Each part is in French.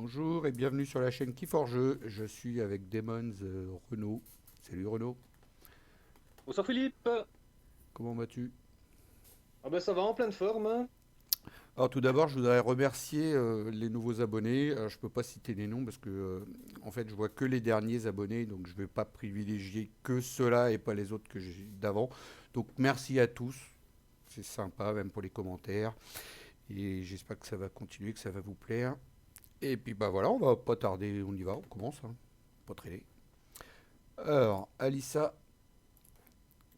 Bonjour et bienvenue sur la chaîne Key4Jeux. Je suis avec Demons Renaud. Salut Renaud, Bonsoir Philippe. comment vas-tu? Ah ben ça va en pleine forme, hein. Alors tout d'abord, je voudrais remercier les nouveaux abonnés. Je peux pas citer les noms parce que en fait, je vois que les derniers abonnés, donc je vais pas privilégier que ceux-là et pas les autres que j'ai d'avant. Donc merci à tous. C'est sympa, même pour les commentaires. Et j'espère que ça va continuer, que ça va vous plaire. Et puis bah voilà, on va pas tarder, on y va, on commence, hein. Pas traîner. Alors, Alissa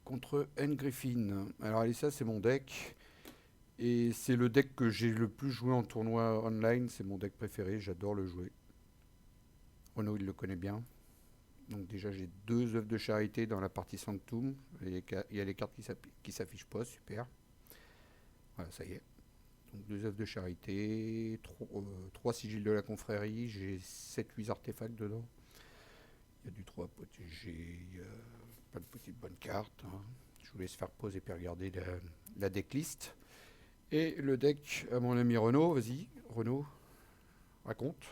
contre N. Griffin. Alors Alissa, c'est mon deck. Et c'est le deck que j'ai le plus joué en tournoi online. C'est mon deck préféré, j'adore le jouer. Renaud, il le connaît bien. Donc déjà, j'ai deux œuvres de charité dans la partie Sanctum. Il y a les cartes qui s'affichent pas, super. Voilà, ça y est. Donc deux œuvres de charité, trois sigils de la confrérie, j'ai 7-8 artefacts dedans. Il y a du 3 protégé, il y a pas de petites bonnes cartes, hein. Je vous laisse faire pause et puis regarder la decklist. Et le deck à mon ami Renaud, vas-y, Renaud, raconte.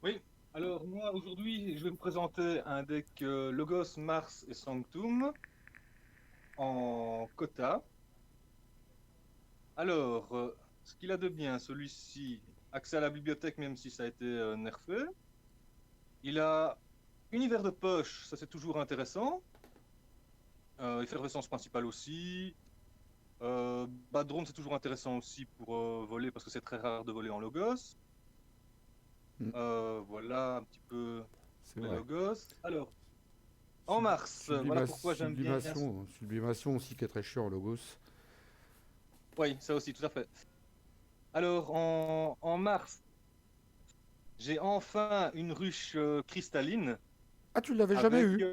Oui. Alors moi aujourd'hui je vais vous présenter un deck Logos, Mars et Sanctum en quota. Alors ce qu'il a de bien celui-ci, accès à la bibliothèque même si ça a été nerfé. Il a univers de poche, ça c'est toujours intéressant. Effervescence principale aussi. Bad drone c'est toujours intéressant aussi pour voler parce que c'est très rare de voler en Logos. Hmm, Voilà un petit peu c'est pour les vrai. Logos. Alors en mars, voilà pourquoi j'aime bien. Sublimation aussi qui est très chiant en Logos. Oui, ça aussi, tout à fait. Alors en mars, j'ai enfin une ruche cristalline Ah, tu l'avais jamais avec. eu?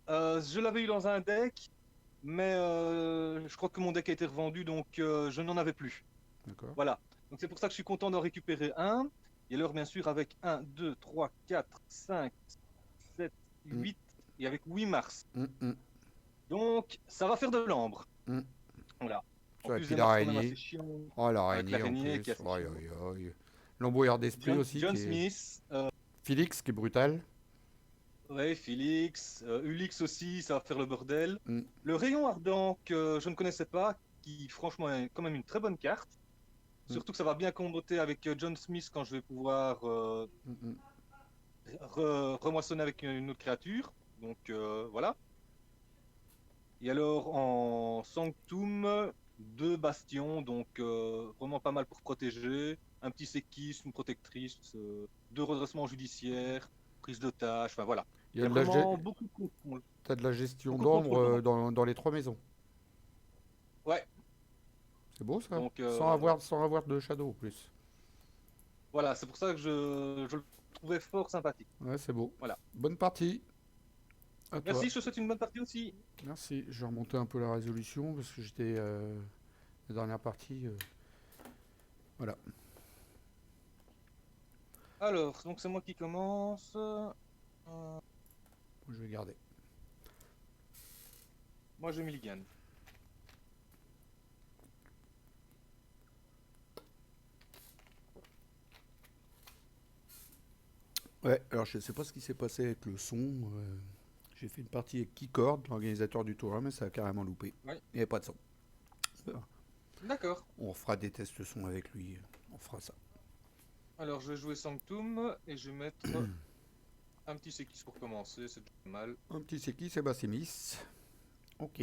Je l'avais eu dans un deck, mais je crois que mon deck a été revendu, donc je n'en avais plus. D'accord. Voilà. Donc c'est pour ça que je suis content d'en récupérer un. Et alors, bien sûr, avec un 2 3 4 5 7 Hmm, 8 et avec 8 mars. hmm, hmm, Donc ça va faire de l'ambre. hmm. Voilà. En Et plus puis des mars quand même assez l'araignée. chiants, Oh, avec l'araignée en l'araignée qui est plus. assez Aïe, chiant. aïe, aïe. L'embrouillard d'esprit aussi John qui est. Smith, Félix qui est brutal. ouais, Félix, Ulix aussi, ça va faire le bordel. Hmm, Le rayon ardent que je ne connaissais pas, qui franchement est quand même une très bonne carte. hmm, Surtout que ça va bien comboter avec John Smith quand je vais pouvoir hmm, hmm. remoissonner avec une autre créature. Donc voilà. Et alors en Sanctum, deux bastions, donc vraiment pas mal pour protéger. Un petit séquisme, une protectrice, deux redressements judiciaires, prise d'otage, enfin voilà. Il y Il y a a de la, vraiment beaucoup de contrôle, t'as de la gestion beaucoup de d'ombre contrôle dedans. dans les trois maisons. Ouais, C'est beau ça. donc Sans avoir de shadow en plus. voilà, c'est pour ça que je le trouvais fort sympathique. Ouais, c'est beau. Voilà. Bonne partie. À toi. Merci, je te souhaite une bonne partie aussi. Merci. Je vais remonter un peu la résolution parce que j'étais la dernière partie. Voilà. Alors, donc c'est moi qui commence. Je vais garder. Moi, je mulligan. Ouais. Alors je sais pas ce qui s'est passé avec le son. J'ai fait une partie avec Keycord, l'organisateur du tournoi, mais ça a carrément loupé. Oui, Il n'y avait pas de son. d'accord. On fera des tests son avec lui. On fera ça. Alors, je vais jouer Sanctum et je vais mettre un petit séquis pour commencer, c'est déjà pas mal. Un petit c'est qui? C'est Bassimis. Ok.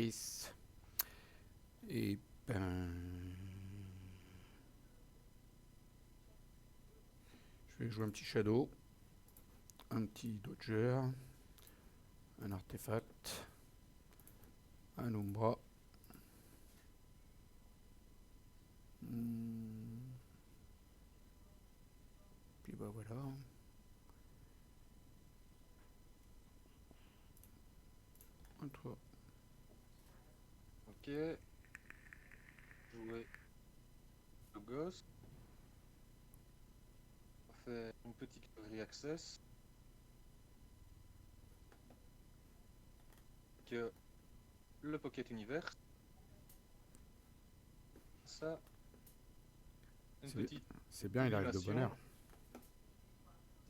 Et ben. Je vais jouer un petit Shadow. Un petit Dodger. Un artefact. Un Umbra. Hmm, puis bah voilà. Un 3. Ok, jouer le gosse. On va faire une petite reaccess. Que le Pocket Univers. Ça, une C'est petite c'est bien, il arrive de bonne sublimation. heure.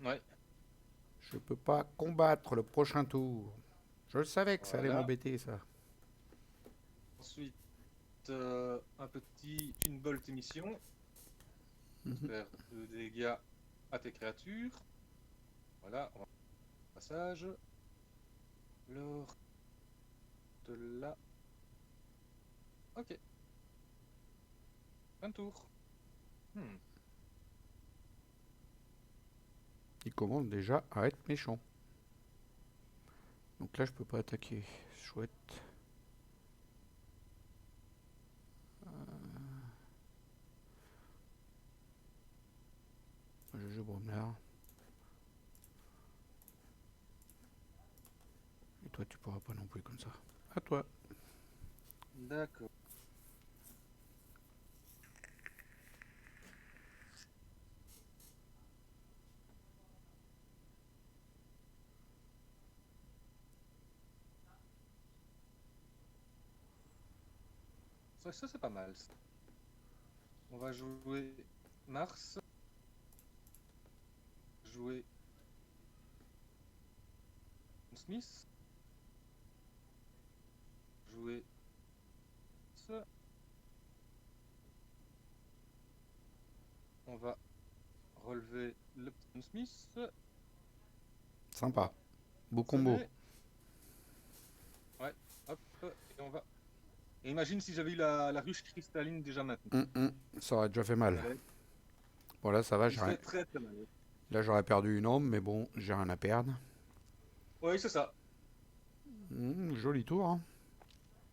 Ouais, Je peux pas combattre le prochain tour. Je le savais que ça allait voilà. m'embêter, ça. Ensuite, un petit Bolt émission. Mhm. Faire 2 dégâts à tes créatures. Voilà, on va passage. Lors de là. Ok, un tour. Hmm. Il commence déjà à être méchant. Donc là, je peux pas attaquer. Chouette. Je Bromlard. Et toi, tu pourras pas non plus comme ça. À toi. D'accord. Ça c'est pas mal. On va jouer Mars. Jouer Smith. Jouer ça. On va relever le petit Smith. On Sympa. va Beau combo. sonner. Ouais, hop, et on va. Et imagine si j'avais eu la ruche cristalline déjà maintenant. Ça aurait déjà fait mal. Elle Bon, là, ça va. il fait très très mal. Là, j'aurais perdu une ombre, mais bon, j'ai rien à perdre. Oui, c'est ça. Joli tour, hein.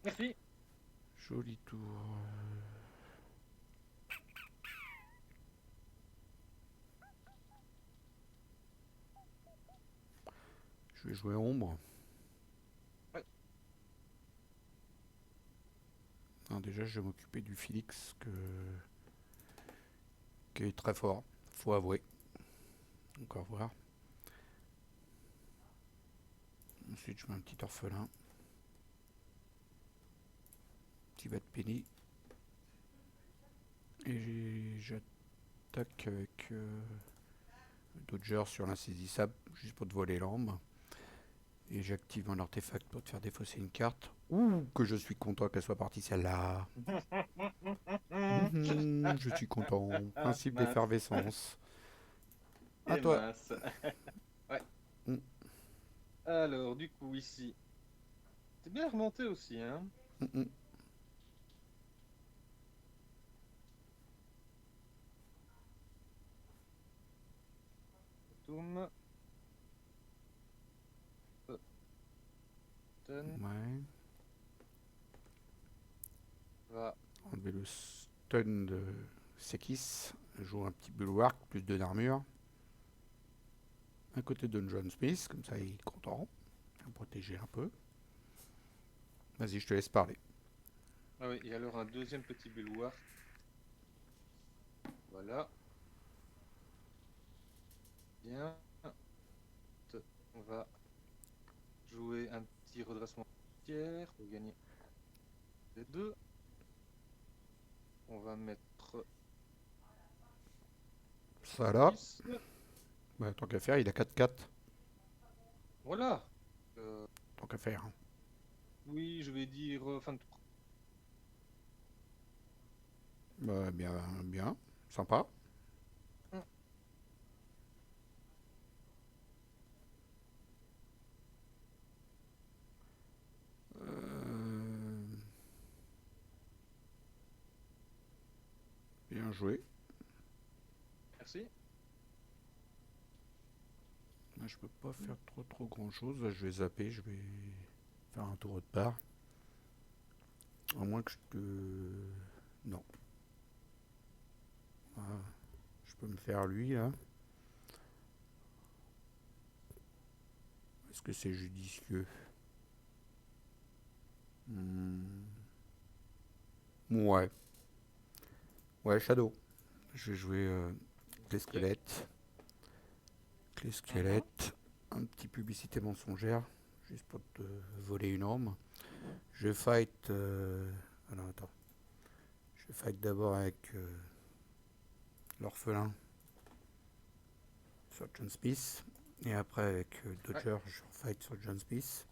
Merci. Joli tour. Je vais jouer ombre. Ouais. Non, déjà, je vais m'occuper du Félix qui est très fort. Faut avouer. Encore voir. Ensuite, je mets un petit orphelin. Petit va de penny. Et j'attaque avec Dodger sur l'insaisissable, juste pour te voler l'ambre. Et j'active un artefact pour te faire défausser une carte. Ouh, que je suis content qu'elle soit partie celle-là. Je suis content. Principe Mince. d'effervescence. À Et toi. mince. Ouais. Mm, Alors, du coup, ici. T'es bien remonté aussi, hein? mm, mm. Toum. Ten. Ouais. Va. Enlever le stun de Sekis. Joue un petit bulwark, plus de d'armure. À côté de John Smith, comme ça il est content. Il va protéger un peu. Vas-y, je te laisse parler. Ah oui, et alors un deuxième petit bulwark. Voilà. Bien. On va jouer un petit redressement tiers pour gagner les deux. On va mettre Ça là, 6. bah, tant qu'à faire, il a 4-4. Voilà. Euh, Tant qu'à faire. oui, je vais dire fin de tour. Bah, bien, bien. Sympa. Hum, Euh, bien joué. Merci. Là, je peux pas faire trop grand chose. Là, je vais zapper, je vais faire un tour de part. À moins que je te. Non. Ah, je peux me faire lui là. Est-ce que c'est judicieux? Hmm, ouais. Ouais, Shadow. Je vais jouer clé Ok. squelette. Clé Mhm. squelette. Un petit publicité mensongère. Juste pour te voler une arme. Je fight. Alors attends. Je fight d'abord avec l'orphelin sur John Smith. Et après, avec Ouais. Dodger, je fight sur John Smith.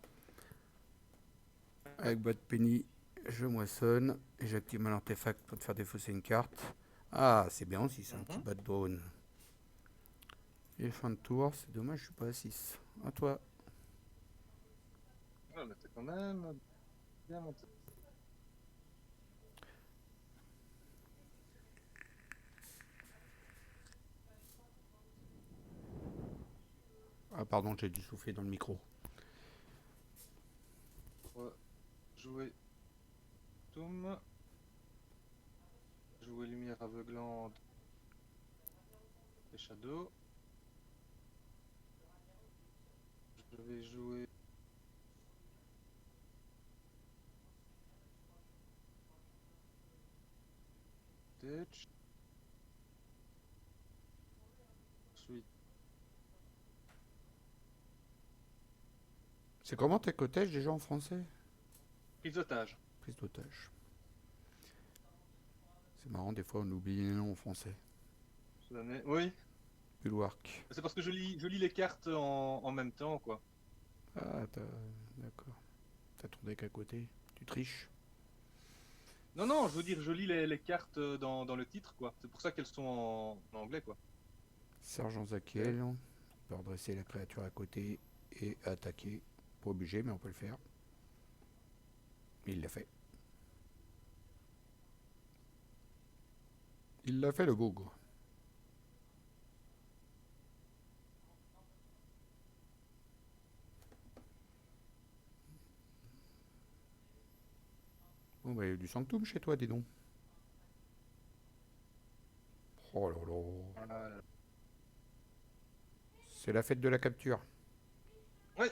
Avec Bad Penny, je moissonne. Et j'active mon artefact pour te faire défausser une carte. Ah, c'est bien aussi, c'est un petit Mhm. Bad Bone. Et fin de tour, c'est dommage, je suis pas à 6. À toi. Ouais, mais t'es quand même bien monté. Ah, pardon, j'ai dû souffler dans le micro. On va jouer Toum. Jouer Lumière aveuglante et Shadow. Je vais jouer Detch. Ensuite, C'est comment tes cottages déjà en français? prise d'otage. Prise d'otage. C'est marrant, des fois on oublie les noms en français. Oui, Bulwark. c'est parce que je lis les cartes en même temps, quoi. Ah, d'accord. T'as ton deck à côté. Tu triches. Non, non, je veux dire, je lis les cartes dans le titre, quoi. C'est pour ça qu'elles sont en anglais, quoi. Sergent Ok. Zakiel. On peut redresser la créature à côté et attaquer. Pas obligé, mais on peut le faire. Il l'a fait. Il l'a fait le bougre. Bon, bah, il y a du sanctum chez toi, dis donc. Oh là là. Voilà. C'est la fête de la capture. Ouais,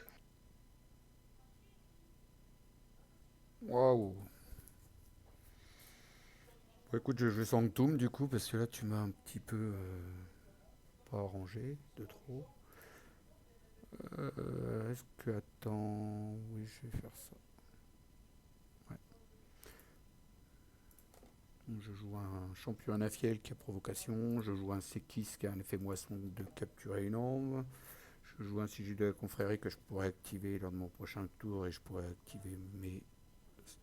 Waouh. Bon, écoute, je joue sanctum du coup, parce que là, tu m'as un petit peu pas arrangé de trop. Est-ce que. Attends. Oui, je vais faire ça. Ouais. Donc, je joue un champion anafiel qui a provocation. Je joue un Sekis qui a un effet moisson de capturer une ombre. Je joue un sigil de la confrérie que je pourrais activer lors de mon prochain tour et je pourrais activer mes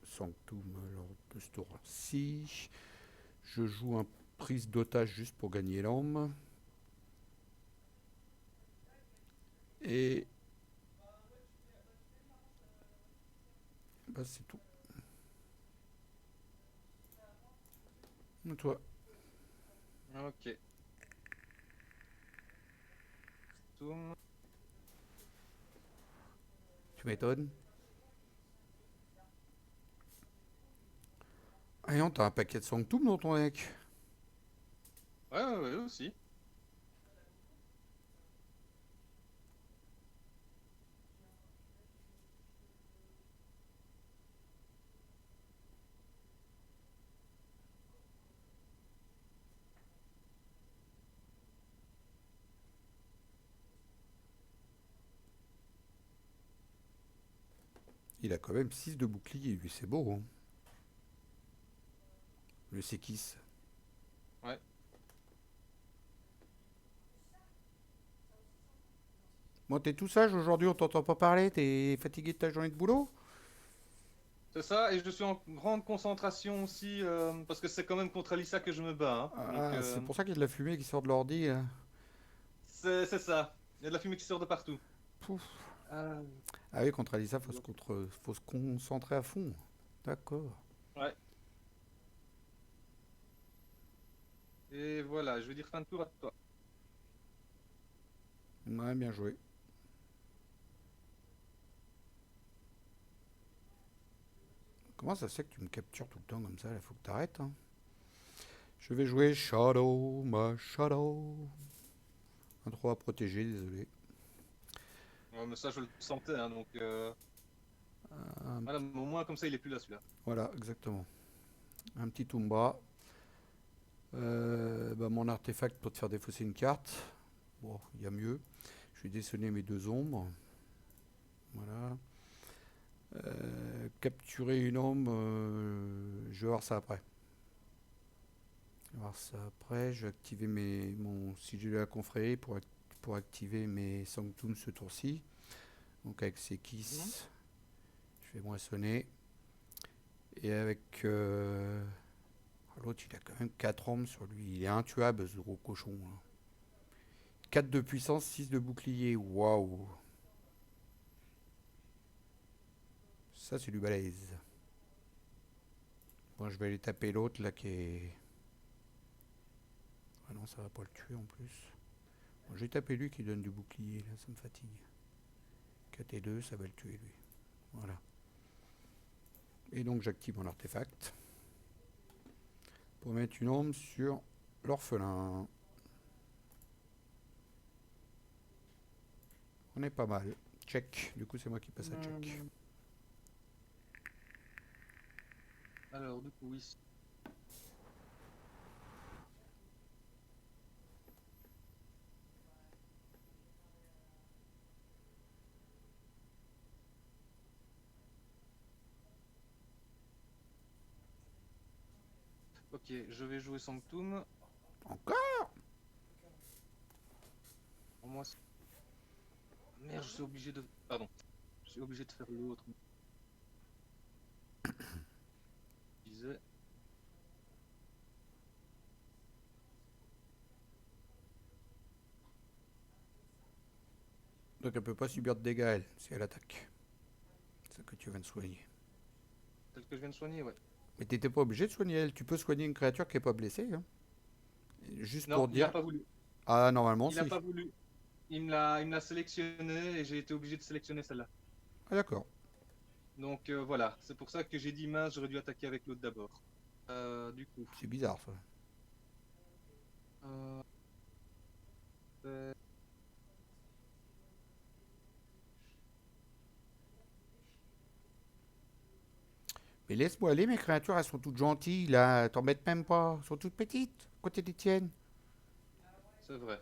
sanctum lors de ce tour-ci. Je joue un prise d'otage juste pour gagner l'âme. Et bah, c'est tout. Et toi, ok. Toum. tu m'étonnes. Ah non, t'as un paquet de sanctum dans ton deck. Ouais, ouais, ouais, aussi. Il a quand même 6 de bouclier, lui, c'est beau. Hein. Le Sekis. Ouais. Bon, t'es tout sage aujourd'hui, on t'entend pas parler, t'es fatigué de ta journée de boulot? C'est ça, et je suis en grande concentration aussi, parce que c'est quand même contre Alissa que je me bats, hein. Donc, Ah, c'est pour ça qu'il y a de la fumée qui sort de l'ordi, là. c'est ça. Il y a de la fumée qui sort de partout. Pouf. Ah, Ah oui, contre Alissa, faut se concentrer à fond. D'accord. ouais. Et voilà, je vais dire fin de tour à toi. Ouais, bien joué. Comment ça se fait que tu me captures tout le temps comme ça? Il faut que t'arrêtes. Hein. Je vais jouer Shadow, ma Shadow. Un 3 à protéger, désolé. Ouais, mais ça, je le sentais, hein, donc Un voilà, petit- mais au moins comme ça, il est plus là, celui-là. Voilà, exactement. Un petit Umbra. Bah, mon artefact pour te faire défausser une carte. Bon, il y a mieux. Je vais dessonner mes deux ombres. Voilà. Capturer une ombre, je vais voir ça après. Je vais voir ça après. Je vais activer mon sigil de la confrérie pour pour activer mes Sanctum ce tour-ci. Donc avec Sekis, je vais moissonner. Et avec l'autre, il a quand même 4 armes sur lui. Il est intuable ce gros cochon. Hein. 4 de puissance, 6 de bouclier. Waouh. Ça, c'est du balèze. Bon, je vais aller taper l'autre là qui est... Ah non, ça va pas le tuer en plus. Bon, je vais taper lui qui donne du bouclier, là, ça me fatigue. 4 et 2, ça va le tuer lui. Voilà. Et donc j'active mon artefact. Pour mettre une ombre sur l'orphelin. On est pas mal. Check. Du coup, c'est moi qui passe à check. Alors, du coup, ici. Ok, je vais jouer Sanctum. Encore. Pour moi, merde, je suis obligé de... Pardon. Je suis obligé de faire l'autre. Je disais... Donc elle peut pas subir de dégâts, elle, si elle attaque. C'est ça que tu viens de soigner. Celle que je viens de soigner, ouais. Mais t'étais pas obligé de soigner elle. Tu peux soigner une créature qui est pas blessée. Hein. Juste Non, pour il a dire... pas voulu. Ah, normalement, Il a si. pas voulu. Il me l'a sélectionné et j'ai été obligé de sélectionner celle-là. Ah, d'accord. Donc voilà, c'est pour ça que j'ai dit mince, j'aurais dû attaquer avec l'autre d'abord. Du coup. C'est bizarre, ça. Euh, euh, Mais laisse-moi aller, mes créatures, elles sont toutes gentilles, là. T'embêtes même pas. Elles sont toutes petites, à côté des tiennes. c'est vrai.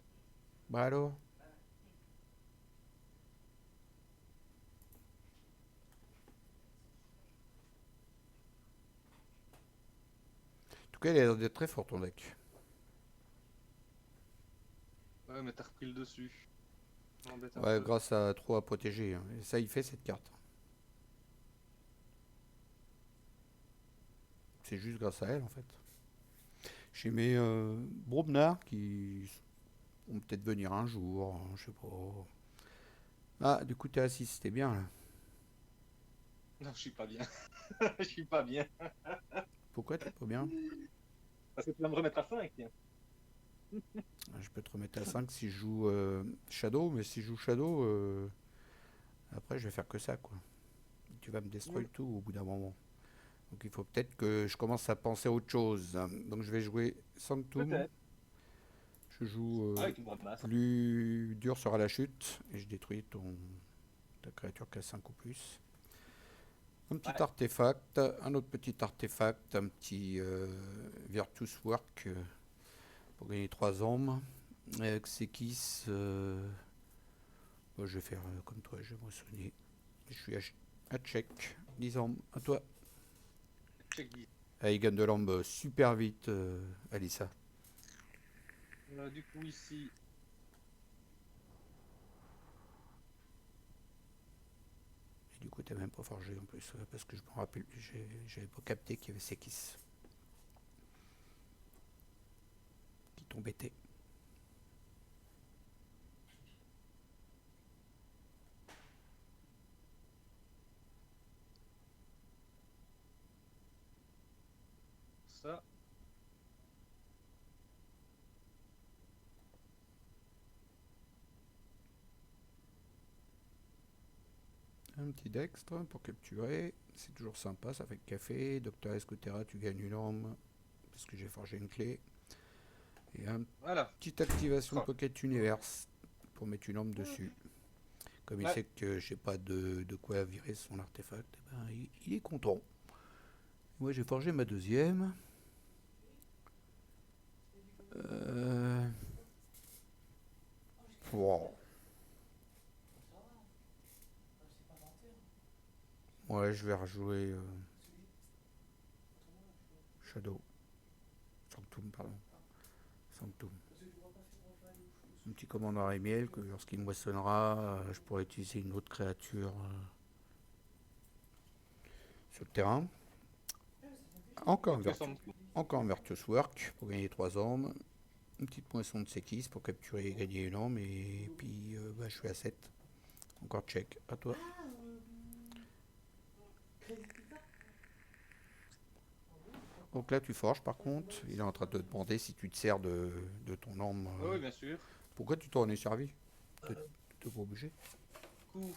Bah alors. En tout cas, elle a l'air d'être très forte, ton deck. Ouais, mais t'as repris le dessus. Ça m'embête un Ouais, peu. grâce à trop à protéger. Hein. Et ça, il fait cette carte. C'est juste grâce à elle, en fait. J'ai mes Brobnar qui vont peut-être venir un jour, hein, je sais pas. Ah, du coup, t'es à 6, c'était bien, là. Non, je suis pas bien. Je suis pas bien. Pourquoi t'es pas bien? Parce que tu vas me remettre à 5, tiens. Je peux te remettre à 5 si je joue Shadow, mais si je joue Shadow, après, je vais faire que ça, quoi. Tu vas me détruire tout au bout d'un moment. Donc il faut peut-être que je commence à penser à autre chose. Donc je vais jouer Sanctum. Peut-être. Je joue Avec une bonne masse. plus dur sera la chute. Et je détruis ta créature qui a 5 ou plus. Un petit Ouais. artefact, un autre petit artefact, un petit Virtus Work pour gagner 3 âmes. Et avec Sekis, je vais faire comme toi, je vais moissonner. Je suis à check. 10 âmes, à toi. Check 10. Ah, il gagne de l'âme super vite, Alissa. Du coup, ici. Et du coup, t'as même pas forgé en plus, parce que je me rappelle, j'avais pas capté qu'il y avait Sekis qui t'embêtait. Ça. Un petit dextre pour capturer, c'est toujours sympa, ça fait café. Docteur Escotera, tu gagnes une arme, parce que j'ai forgé une clé. Et un Voilà. petite activation Oh. Pocket Universe pour mettre une arme dessus. Comme il Ouais. sait que j'ai pas de quoi virer son artefact, eh ben, il est content. Moi j'ai forgé ma deuxième. Euh... Wow. Ouais, je vais rejouer Shadow. Sanctum, pardon. Sanctum. Un petit commandant et miel que lorsqu'il moissonnera, je pourrai utiliser une autre créature sur le terrain. Encore Qu'est-ce que ça me coûte? encore un Virtuous Work pour gagner 3 armes. Une petite poinçon de séquisse pour capturer et gagner une arme. Et puis bah, je suis à 7. Encore check. À toi. Donc là tu forges par contre. Il est en train de te demander si tu te sers de ton arme. Oui, bien sûr. Pourquoi tu t'en es servi? T'es pas obligé. Coup.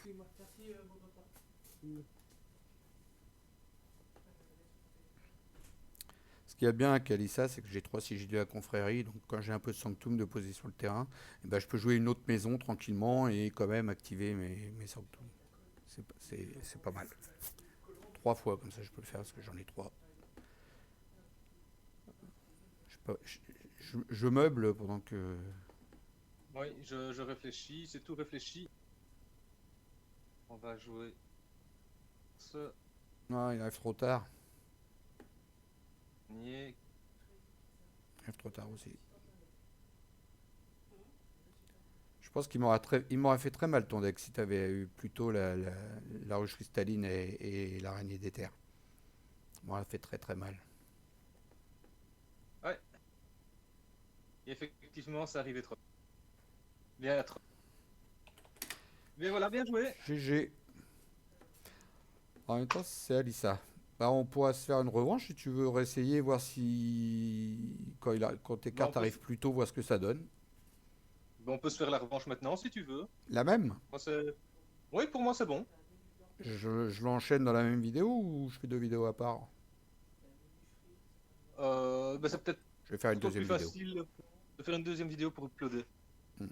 Ce qu'il y a bien avec Alissa, c'est que j'ai 3 sigils de la confrérie, donc quand j'ai un peu de sanctum de poser sur le terrain, eh ben, je peux jouer une autre maison tranquillement et quand même activer mes sanctums. C'est pas mal. 3 fois comme ça je peux le faire parce que j'en ai 3. Je meuble pendant que... Oui, je réfléchis, c'est tout réfléchi. On va jouer ce Non, il arrive trop tard. nier. Il arrive trop tard aussi. Je pense il m'aurait fait très mal ton deck si tu avais eu plutôt la roche cristalline et l'araignée d'éther. Il m'aurait fait très très mal. Ouais. Et effectivement, ça arrivait trop. Bien trop. Mais voilà, bien joué. GG. En même temps, c'est Alissa. Bah, on pourra se faire une revanche si tu veux réessayer, voir si quand tes Bah, cartes arrivent plus tôt, voir ce que ça donne. on peut se faire la revanche maintenant si tu veux. La même. Moi, oui, pour moi, c'est bon. Je l'enchaîne dans la même vidéo ou je fais 2 vidéos à part? Bah, c'est peut-être Je vais faire une plutôt deuxième plus vidéo. facile de faire une deuxième vidéo pour uploader. Hmm.